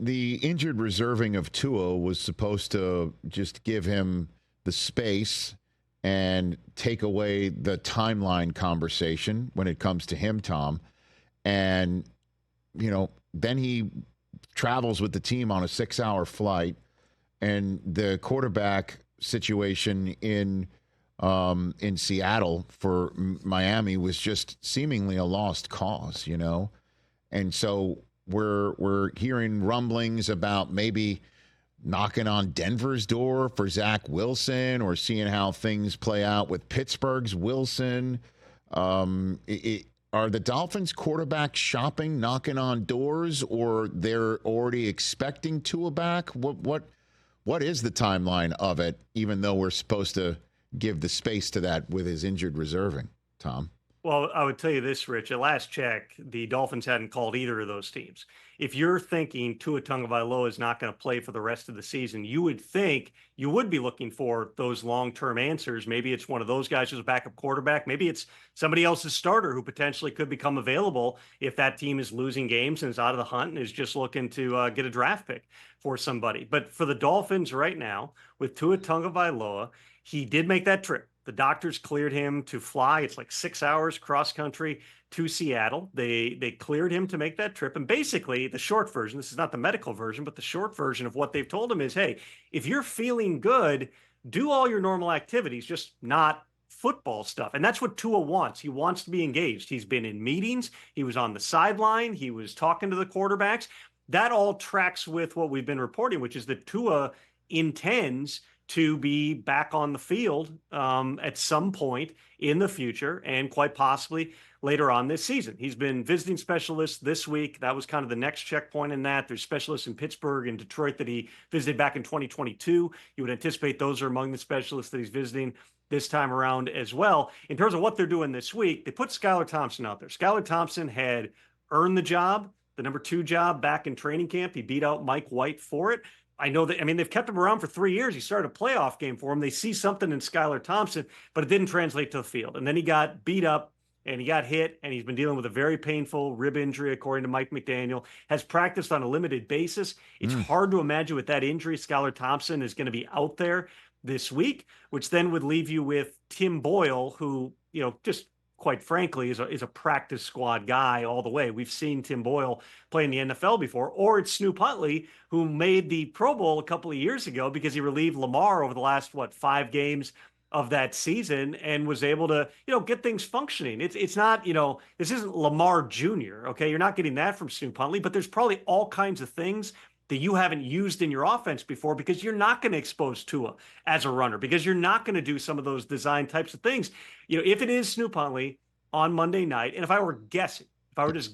the injured reserving of Tua was supposed to just give him the space and take away the timeline conversation when it comes to him, Tom. And, then he travels with the team on a 6-hour flight, and the quarterback situation in Seattle for Miami was just seemingly a lost cause, And so we're hearing rumblings about maybe knocking on Denver's door for Zach Wilson, or seeing how things play out with Pittsburgh's Wilson. Are the Dolphins quarterback shopping, knocking on doors, or they're already expecting Tua back? What is the timeline of it, even though we're supposed to give the space to that with his injured reserving, Tom? Well, I would tell you this, Rich. At last check, the Dolphins hadn't called either of those teams. If you're thinking Tua Tagovailoa is not going to play for the rest of the season, you would think you would be looking for those long-term answers. Maybe it's one of those guys who's a backup quarterback. Maybe it's somebody else's starter who potentially could become available if that team is losing games and is out of the hunt and is just looking to get a draft pick for somebody. But for the Dolphins right now, with Tua Tagovailoa, he did make that trip. The doctors cleared him to fly. It's like 6 hours cross country to Seattle. They cleared him to make that trip. And basically, the short version, this is not the medical version, but the short version of what they've told him is, hey, if you're feeling good, do all your normal activities, just not football stuff. And that's what Tua wants. He wants to be engaged. He's been in meetings. He was on the sideline. He was talking to the quarterbacks. That all tracks with what we've been reporting, which is that Tua intends to be back on the field at some point in the future, and quite possibly later on this season. He's been visiting specialists this week. That was kind of the next checkpoint in that. There's specialists in Pittsburgh and Detroit that he visited back in 2022. You would anticipate those are among the specialists that he's visiting this time around as well. In terms of what they're doing this week, they put Skylar Thompson out there. Skylar Thompson had earned the job, the number 2 job back in training camp. He beat out Mike White for it. They've kept him around for 3 years. He started a playoff game for him. They see something in Skylar Thompson, but it didn't translate to the field. And then he got beat up and he got hit, and he's been dealing with a very painful rib injury, according to Mike McDaniel, has practiced on a limited basis. It's hard to imagine with that injury, Skylar Thompson is going to be out there this week, which then would leave you with Tim Boyle, who, just quite frankly, is a practice squad guy all the way. We've seen Tim Boyle play in the NFL before. Or it's Snoop Huntley, who made the Pro Bowl a couple of years ago because he relieved Lamar over the last, 5 games of that season and was able to, get things functioning. It's not, this isn't Lamar Jr., okay? You're not getting that from Snoop Huntley, but there's probably all kinds of things that you haven't used in your offense before because you're not going to expose Tua as a runner, because you're not going to do some of those design types of things. If it is Snoop Huntley on Monday night, and if I were just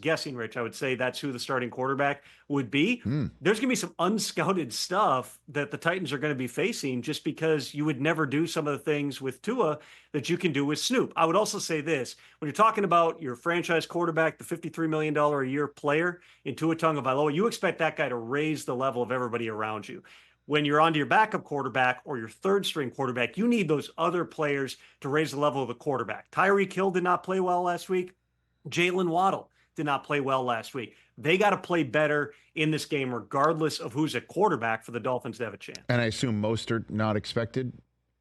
guessing, Rich, I would say that's who the starting quarterback would be. There's going to be some unscouted stuff that the Titans are going to be facing just because you would never do some of the things with Tua that you can do with Snoop. I would also say this, when you're talking about your franchise quarterback, the $53 million a year player in Tua Tagovailoa, you expect that guy to raise the level of everybody around you. When you're onto your backup quarterback or your third string quarterback, you need those other players to raise the level of the quarterback. Tyreek Hill did not play well last week. Jalen Waddle did not play well last week. They got to play better in this game, regardless of who's at quarterback, for the Dolphins to have a chance. And I assume Mostert not expected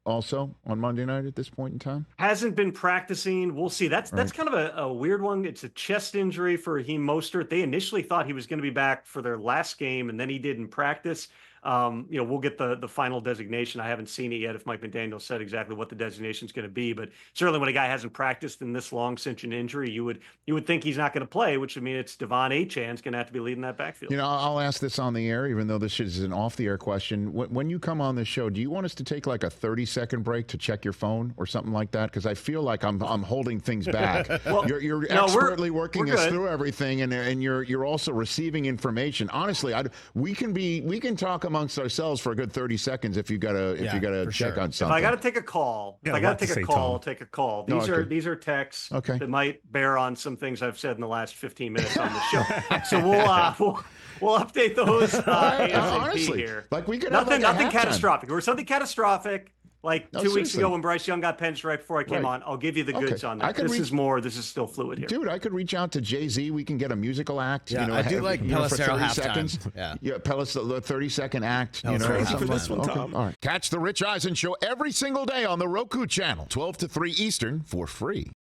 also on Monday night at this point in time? Hasn't been practicing. We'll see. That's kind of a weird one. It's a chest injury for Raheem Mostert. They initially thought he was going to be back for their last game, and then he didn't practice. We'll get the final designation. I haven't seen it yet if Mike McDaniel said exactly what the designation is going to be, but certainly when a guy hasn't practiced in this long since an injury, you would think he's not going to play, which would mean it's Devon Achan's going to have to be leading that backfield. I'll ask this on the air, even though this is an off-the-air question. When you come on this show, do you want us to take like a 30-second break to check your phone or something like that? Because I feel like I'm holding things back. Well, you're expertly working us through everything, and you're also receiving information. Honestly, we can talk amongst ourselves for a good 30 seconds if you gotta check on something. If I gotta take a call, I'll take a call. These are texts that might bear on some things I've said in the last 15 minutes on the show. So we'll update those ASAP honestly, here. Like we could nothing have catastrophic. Or something catastrophic, Like No, 2 weeks seriously. ago when Bryce Young got benched right before I came Right. on, I'll give you the goods on that. This is still fluid here. Dude, I could reach out to Jay-Z. We can get a musical act. Yeah, I do like Pelissero for 30 halftime. seconds. Yeah, Pelissero, the 30-second act. Pelissero Something halftime. like that. Okay. All right. Catch the Rich Eisen Show every single day on the Roku Channel, 12 to 3 Eastern, for free.